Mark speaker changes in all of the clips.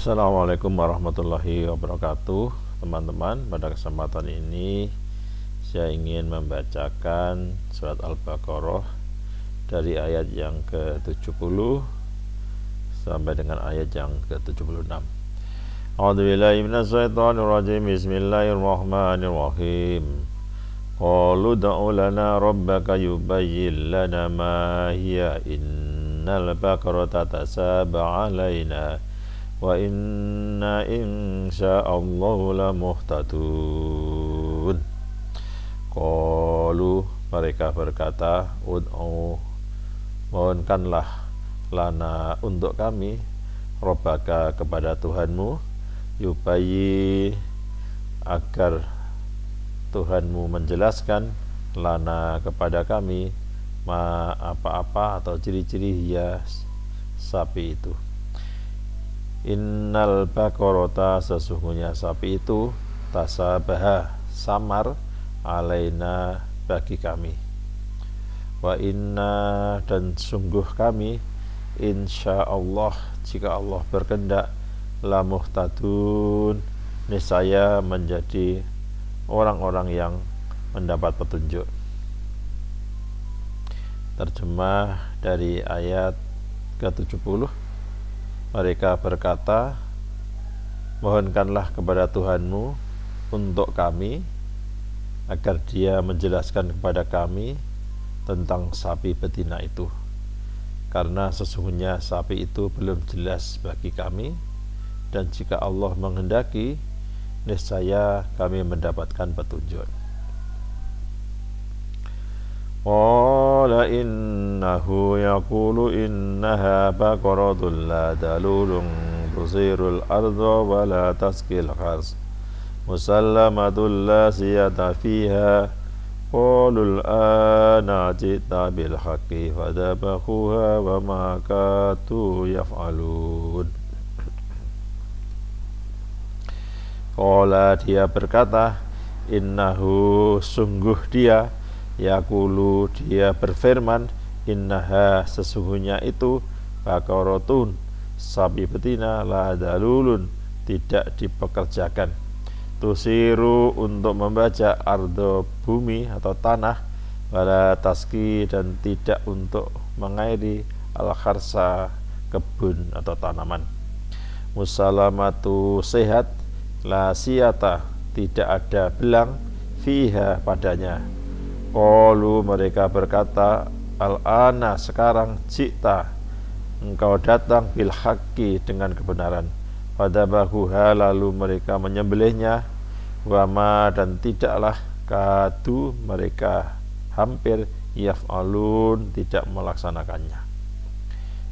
Speaker 1: Assalamualaikum warahmatullahi wabarakatuh. Teman-teman, pada kesempatan ini saya ingin membacakan surat Al-Baqarah dari ayat yang ke-70 sampai dengan ayat yang ke-76. A'udzubillahi minasyaitonirrajim. Bismillahirrahmanirrahim. Qalu ud'u lana rabbaka yubayyin lana ma hiya innal baqarata tasaba'a 'alaina wa inna insya'allahu lamuhtadun. Qalu, mereka berkata, ud'u, mohonkanlah, lana, untuk kami, rabbaka, kepada Tuhanmu, yubayyi, agar Tuhanmu menjelaskan, lana, kepada kami, ma, apa-apa atau ciri-ciri hias sapi itu. Innal baqarata, sesungguhnya sapi itu, tasabaha, samar, alaina, bagi kami. Wa inna, dan sungguh kami, insyaallah, jika Allah berkehendak, lamuhtadun, niscaya menjadi orang-orang yang mendapat petunjuk. Terjemah dari ayat ke-70. Mereka berkata, mohonkanlah kepada Tuhanmu untuk kami, agar Dia menjelaskan kepada kami tentang sapi betina itu, karena sesungguhnya sapi itu belum jelas bagi kami, dan jika Allah menghendaki, niscaya kami mendapatkan petunjuk. Qala innahu yaqulu innaha baqaratun la dalulun tusirul arda wa la tasqil harth musallamatun la siyata fiha qalul ana jita bil haqqi fadabahuha wa ma katu yaf'alun. Qala, dia berkata, innahu, sungguh dia, yaqulu, dia berfirman, innaha, sesungguhnya itu, baqaratun, sapi betina, la dalulun, tidak dipekerjakan, tusiru, untuk membaca, ardo, bumi atau tanah, wala taski, dan tidak untuk mengairi, al-kharsa, kebun atau tanaman, musalamatu, sehat, la siyata, tidak ada belang, fiha, padanya. Qalu, mereka berkata, al-ana, sekarang, jita, engkau datang, bil haqqi, dengan kebenaran, fadabahuha, lalu mereka menyembelihnya, wama, dan tidaklah, kadu, mereka hampir, yaf'alun, tidak melaksanakannya.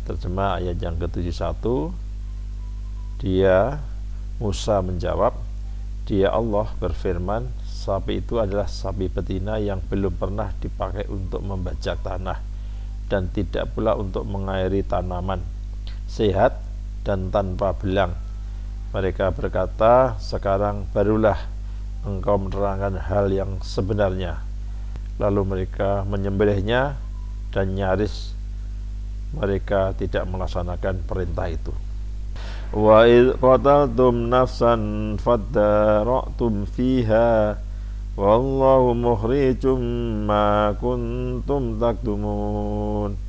Speaker 1: Terjemah ayat yang ke-71. Dia, Musa, menjawab, dia, Allah, berfirman, sapi itu adalah sapi betina yang belum pernah dipakai untuk membajak tanah dan tidak pula untuk mengairi tanaman, sehat dan tanpa belang. Mereka berkata, sekarang barulah engkau menerangkan hal yang sebenarnya. Lalu mereka menyembelihnya, dan nyaris mereka tidak melaksanakan perintah itu. Wa idh qataltum nafsan fadara'tum fiha wallahu mukhrijum ma kuntum taktumun.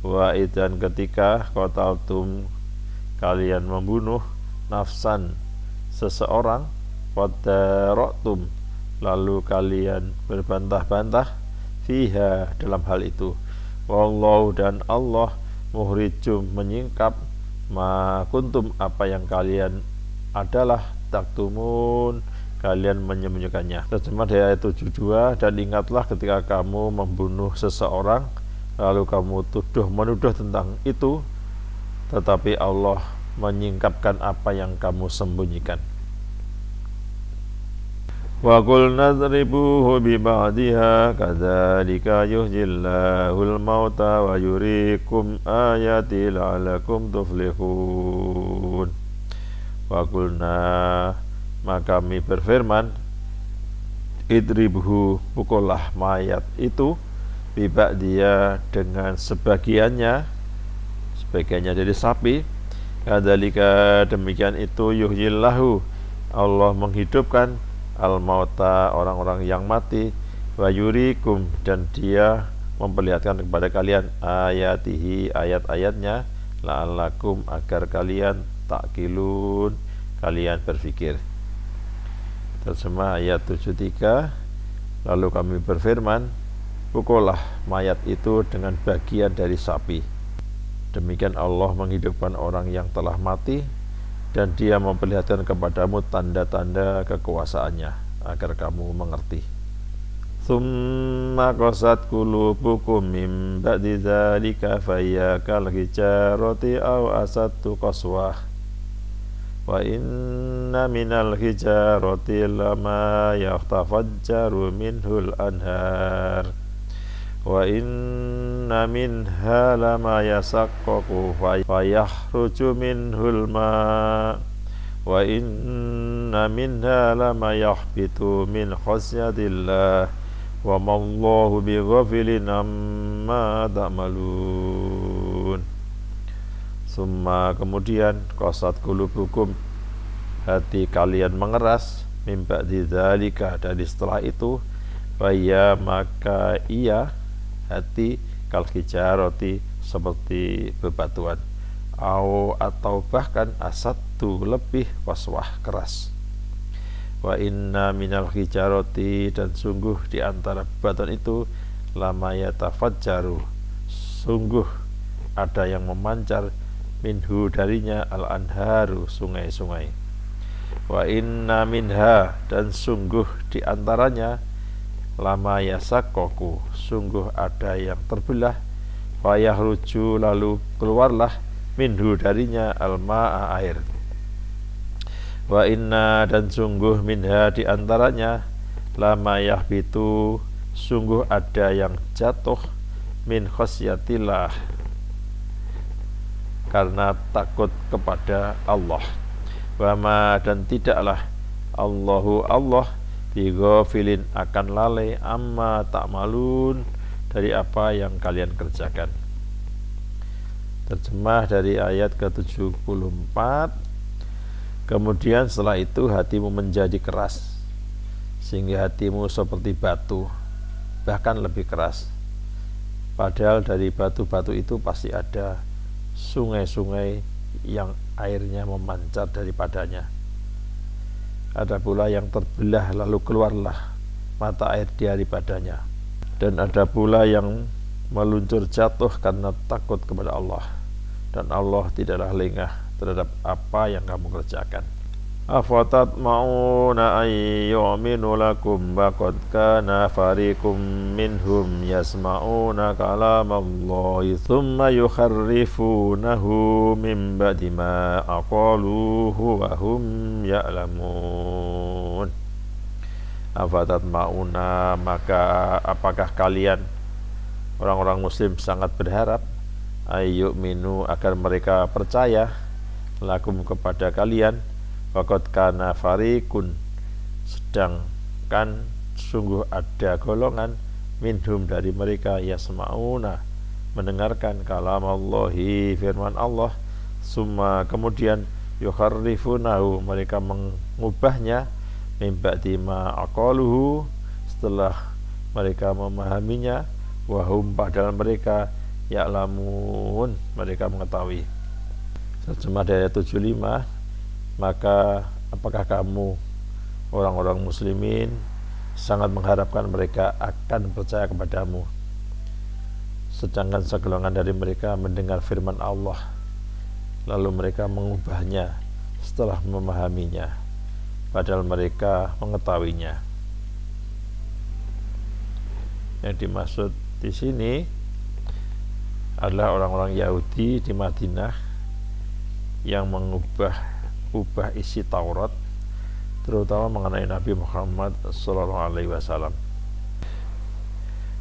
Speaker 1: Wa idh, dan ketika, qataltum, kalian membunuh, nafsan, seseorang, fadara'tum, lalu kalian berbantah-bantah, fiha, dalam hal itu, wallahu, dan Allah, mukhrijum, menyingkap, ma kuntum, apa yang kalian adalah, taktumun, kalian menyembunyikannya. Terjemah dari ayat 72. Dan ingatlah ketika kamu membunuh seseorang, lalu kamu menuduh tentang itu, tetapi Allah menyingkapkan apa yang kamu sembunyikan. Wa qul nadribuhu bi ba'diha kadzalika yuhyillahul mauta wa yuriikum ayati la'allakum tuflihun. Wa qulna, maka kami berfirman, idribhu, pukullah mayat itu, bi ba'diha, dengan sebagiannya dari sapi, Kadzalika demikian itu yuhyillahu Allah menghidupkan al-mauta orang-orang yang mati wa yurikum dan dia memperlihatkan kepada kalian ayatihi ayat-ayatnya la'allakum agar kalian ta'qilun kalian berfikir. Terjemah ayat 73. Lalu kami berfirman, pukullah mayat itu dengan bagian dari sapi. Demikian Allah menghidupkan orang yang telah mati dan dia memperlihatkan kepadamu tanda-tanda kekuasaannya agar kamu mengerti. Tsumma qasat qulubukum min ba'di dzalika fayya kal hijarati aw asattu qaswah wa inna minal hijarati lama yahtafajjaru minhul anhar wa inna minha lama yasaqqaqu fayahruju minhul ma wa inna minha lama yahbitu min khasyatillah wa mallahu bighafilin amma ta'malun. Summa kemudian qasat qulubukum hati kalian mengeras mimba dzalika dari setelah itu faya maka ia hati kal hijarati seperti bebatuan atau bahkan asattu lebih waswah keras. Wa inna minal hijarati dan sungguh di antara bebatuan itu lama yatafajjaru sungguh ada yang memancar minhu darinya al-anharu sungai-sungai. Wa inna minha dan sungguh di antaranya lama yasaqqaqu sungguh ada yang terbelah fayahruju lalu keluarlah minhu darinya al-ma'a air. Wa inna dan sungguh minha di antaranya lama yahbitu sungguh ada yang jatuh min khasyatillah karena takut kepada Allah. Wama dan tidaklah Allahu Allah bighafilin akan lalai amma ta'malun dari apa yang kalian kerjakan. Terjemah dari ayat ke-74. Kemudian setelah itu hatimu menjadi keras sehingga hatimu seperti batu bahkan lebih keras. Padahal dari batu-batu itu pasti ada sungai-sungai yang airnya memancar daripadanya. Ada pula yang terbelah lalu keluarlah mata air daripadanya. Dan ada pula yang meluncur jatuh karena takut kepada Allah. Dan Allah tidaklah lengah terhadap apa yang kamu kerjakan. Afatatma'una ayyuminu lakum baqad kana fariqum minhum yasma'una kalamallahi thumma yukharrifunahu min ba'di ma aqaluhu wa hum ya'lamun. Afatatma'una maka apakah kalian orang-orang muslim sangat berharap ayyuminu agar mereka percaya lakum kepada kalian waqad kana fariqun sedangkan sungguh ada golongan minhum dari mereka yasma'una mendengarkan kalam Allahi firman Allah summa kemudian yukharrifunahu mereka mengubahnya min ba'di ma aqaluhu setelah mereka memahaminya wahum padahal mereka ya'lamun mereka mengetahui. Terjemah dari ayat 75. Maka apakah kamu orang-orang muslimin sangat mengharapkan mereka akan percaya kepadamu sedangkan segolongan dari mereka mendengar firman Allah lalu mereka mengubahnya setelah memahaminya padahal mereka mengetahuinya. Yang dimaksud di sini adalah orang-orang Yahudi di Madinah yang mengubah isi Taurat terutama mengenai Nabi Muhammad sallallahu alaihi wasallam.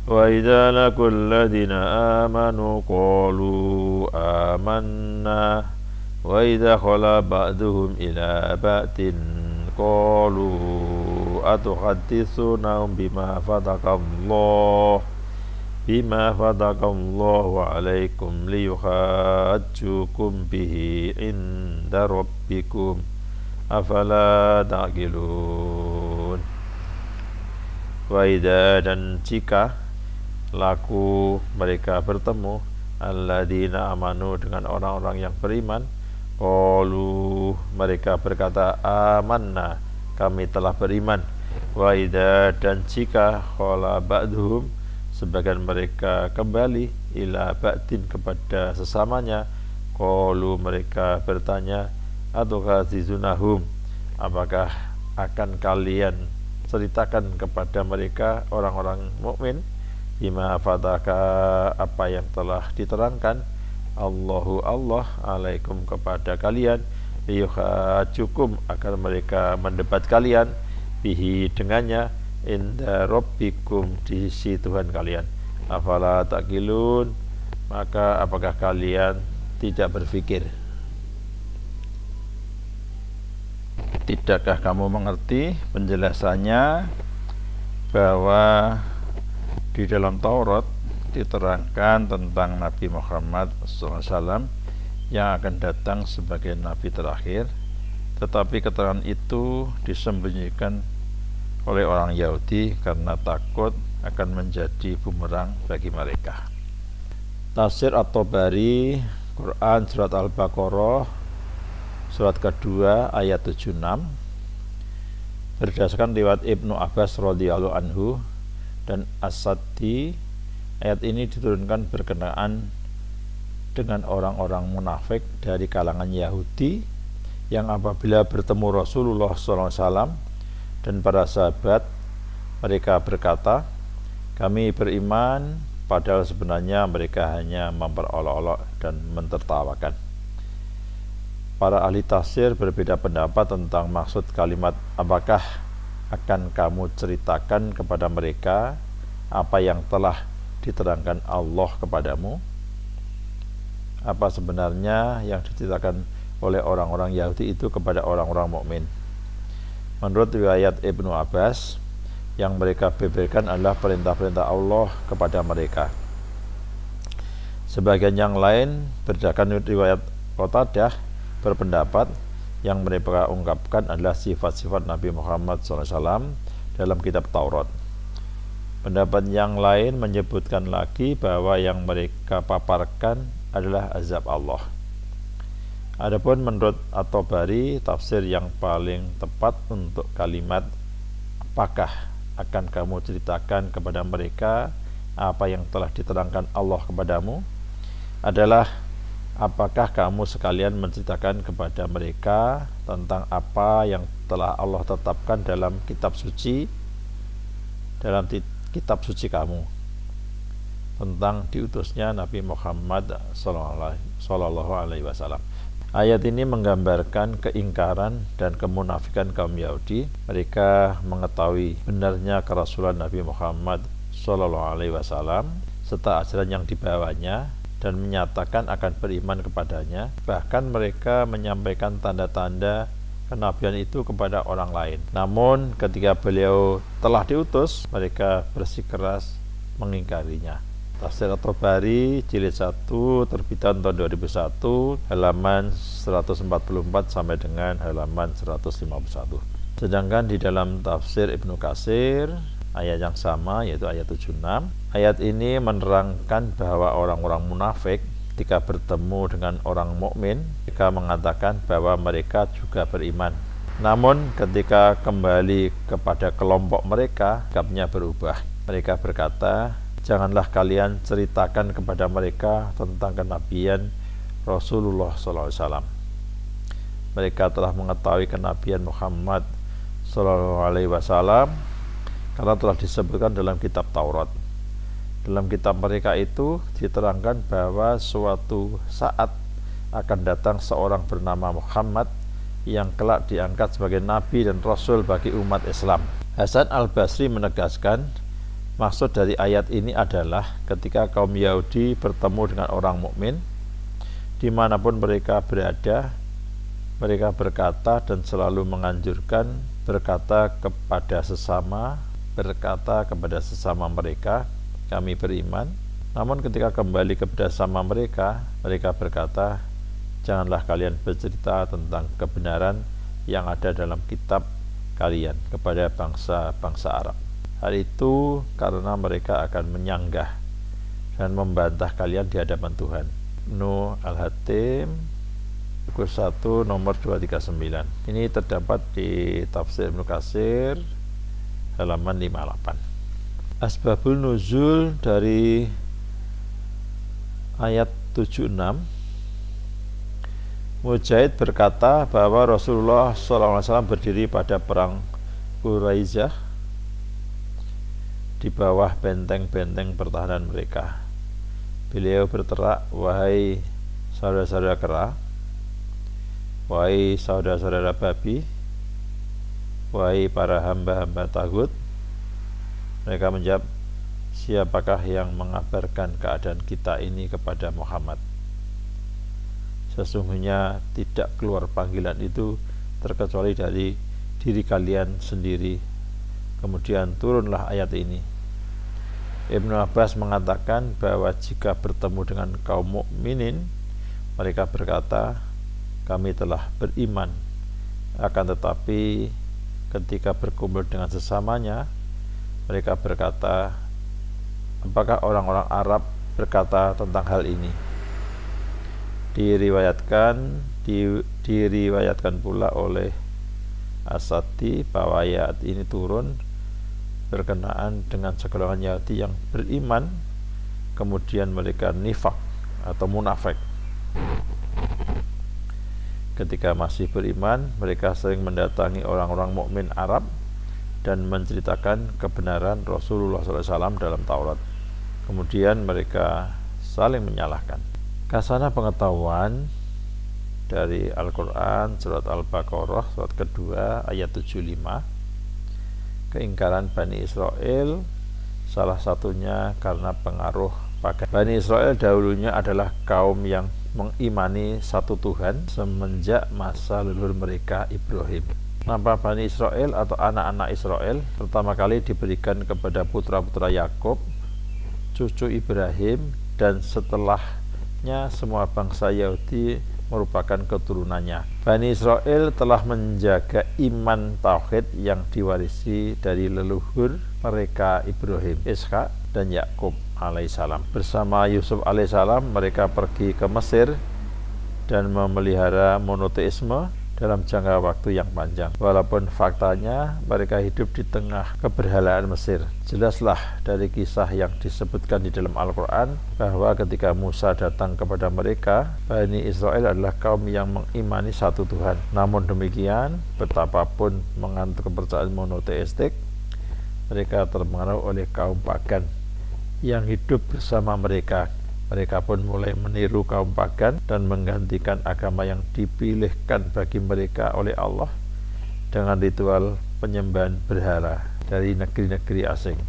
Speaker 1: Wa idza laqul ladina amanu qalu amanna wa idza khala ba'duhum ila ba'din qalu atuhaddithuna bima fatakallah bima fadaqallahu alaikum liyuhajjukum bihi inda rabbikum afala ta'qilun. Wa idza, dan jika laku mereka bertemu alladzina amanu, dengan orang-orang yang beriman, qalu, mereka berkata, amanna, kami telah beriman. Wa idza, dan jika qala ba'duhum, sebagian mereka kembali ila ba'din, kepada sesamanya, qalu, mereka bertanya, atughazizunahum, apakah akan kalian ceritakan kepada mereka orang-orang mukmin, bima fataka, apa yang telah diterangkan Allahu Allah alaikum, kepada kalian, liyuhajukum, agar mereka mendebat kalian, bihi, dengannya, inda rabbikum, di sisi Tuhan kalian, afala taqilun, maka apakah kalian tidak berpikir? Tidakkah kamu mengerti penjelasannya bahwa di dalam Taurat diterangkan tentang Nabi Muhammad SAW yang akan datang sebagai Nabi terakhir, tetapi keterangan itu disembunyikan oleh orang Yahudi karena takut akan menjadi bumerang bagi mereka. Tafsir At-Tabari, Quran Surat Al-Baqarah, surat kedua ayat 76, berdasarkan riwayat Ibnu Abbas radhiyallahu anhu dan As-Saddi, ayat ini diturunkan berkenaan dengan orang-orang munafik dari kalangan Yahudi yang apabila bertemu Rasulullah SAW dan para sahabat, mereka berkata, kami beriman, padahal sebenarnya mereka hanya memperolok-olok dan mentertawakan. Para ahli tafsir berbeda pendapat tentang maksud kalimat apakah akan kamu ceritakan kepada mereka apa yang telah diterangkan Allah kepadamu. Apa sebenarnya yang diceritakan oleh orang-orang Yahudi itu kepada orang-orang mukmin? Menurut riwayat Ibnu Abbas, yang mereka beberkan adalah perintah-perintah Allah kepada mereka. Sebagian yang lain berdasarkan riwayat Qatadah berpendapat yang mereka ungkapkan adalah sifat-sifat Nabi Muhammad SAW dalam kitab Taurat. Pendapat yang lain menyebutkan lagi bahwa yang mereka paparkan adalah azab Allah. Adapun menurut At-Tabari, tafsir yang paling tepat untuk kalimat apakah akan kamu ceritakan kepada mereka apa yang telah diterangkan Allah kepadamu adalah apakah kamu sekalian menceritakan kepada mereka tentang apa yang telah Allah tetapkan dalam kitab suci, dalam kitab suci kamu, tentang diutusnya Nabi Muhammad sallallahu alaihi wasallam. Ayat ini menggambarkan keingkaran dan kemunafikan kaum Yahudi. Mereka mengetahui benarnya kerasulan Nabi Muhammad sallallahu alaihi wasallam serta ajaran yang dibawanya dan menyatakan akan beriman kepadanya. Bahkan mereka menyampaikan tanda-tanda kenabian itu kepada orang lain. Namun ketika beliau telah diutus, mereka bersikeras mengingkarinya. Tafsir At-Tabari jilid 1 terbitan tahun 2001 halaman 144 sampai dengan halaman 151. Sedangkan di dalam tafsir Ibnu Katsir ayat yang sama, yaitu ayat 76, ayat ini menerangkan bahwa orang-orang munafik ketika bertemu dengan orang mukmin, mereka mengatakan bahwa mereka juga beriman. Namun ketika kembali kepada kelompok mereka, sikapnya berubah. Mereka berkata, janganlah kalian ceritakan kepada mereka tentang kenabian Rasulullah SAW. Mereka telah mengetahui kenabian Muhammad SAW karena telah disebutkan dalam kitab Taurat. Dalam kitab mereka itu diterangkan bahwa suatu saat akan datang seorang bernama Muhammad yang kelak diangkat sebagai nabi dan rasul bagi umat Islam. Hasan Al-Basri menegaskan, maksud dari ayat ini adalah ketika kaum Yahudi bertemu dengan orang mukmin, dimanapun mereka berada, mereka berkata dan selalu menganjurkan berkata kepada sesama mereka, kami beriman. Namun ketika kembali kepada mereka, mereka berkata, janganlah kalian bercerita tentang kebenaran yang ada dalam kitab kalian kepada bangsa-bangsa Arab. Hal itu karena mereka akan menyanggah dan membantah kalian di hadapan Tuhan. Nuh Al-Hatim buku 1 nomor 239. Ini terdapat di tafsir Ibnu Katsir halaman 58. Asbabul nuzul dari ayat 76. Mujahid berkata bahwa Rasulullah SAW berdiri pada perang Quraisyah di bawah benteng-benteng pertahanan mereka. Beliau berterak, wahai saudara-saudara kera, wahai saudara-saudara babi, wahai para hamba-hamba tagut. Mereka menjawab, siapakah yang mengabarkan keadaan kita ini kepada Muhammad? Sesungguhnya tidak keluar panggilan itu terkecuali dari diri kalian sendiri. Kemudian turunlah ayat ini. Ibnu Abbas mengatakan bahwa jika bertemu dengan kaum mukminin, mereka berkata, kami telah beriman. Akan tetapi ketika berkumpul dengan sesamanya, mereka berkata, apakah orang-orang Arab berkata tentang hal ini? Diriwayatkan pula oleh As-Sati bahwa ayat ini turun berkenaan dengan segolongan Yahudi yang beriman, kemudian mereka nifak atau munafik. Ketika masih beriman, mereka sering mendatangi orang-orang mukmin Arab dan menceritakan kebenaran Rasulullah SAW dalam Taurat. Kemudian mereka saling menyalahkan. Kasana pengetahuan dari Al-Quran surat Al-Baqarah surat kedua ayat 75. Keingkaran Bani Israel salah satunya karena pengaruh pagan. Bani Israel dahulunya adalah kaum yang mengimani satu Tuhan semenjak masa leluhur mereka Ibrahim. Nama Bani Israel atau anak-anak Israel pertama kali diberikan kepada putra-putra Yakub, cucu Ibrahim, dan setelahnya semua bangsa Yahudi merupakan keturunannya. Bani Israel telah menjaga iman tauhid yang diwarisi dari leluhur mereka Ibrahim, Ishak, dan Yakub alaihissalam. Bersama Yusuf alaihissalam mereka pergi ke Mesir dan memelihara monoteisme dalam jangka waktu yang panjang. Walaupun faktanya mereka hidup di tengah keberhalaan Mesir. Jelaslah dari kisah yang disebutkan di dalam Al-Quran bahwa ketika Musa datang kepada mereka, Bani Israel adalah kaum yang mengimani satu Tuhan. Namun demikian, betapapun menganut kepercayaan monoteistik, mereka terpengaruh oleh kaum pagan yang hidup bersama mereka. Mereka pun mulai meniru kaum pagan dan menggantikan agama yang dipilihkan bagi mereka oleh Allah dengan ritual penyembahan berhala dari negeri-negeri asing.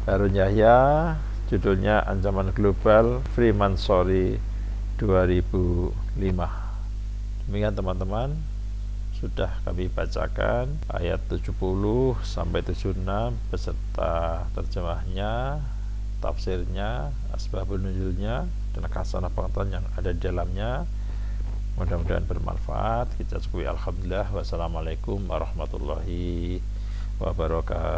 Speaker 1: Harun Yahya, judulnya Ancaman Global, Freemasonry 2005. Demikian teman-teman, sudah kami bacakan ayat 70 sampai 76 beserta terjemahnya, tafsirnya, asbabun nuzulnya, dan kasanah pengetahuan yang ada di dalamnya. Mudah-mudahan bermanfaat. Kita cukupi. Alhamdulillah. Wassalamualaikum warahmatullahi wabarakatuh.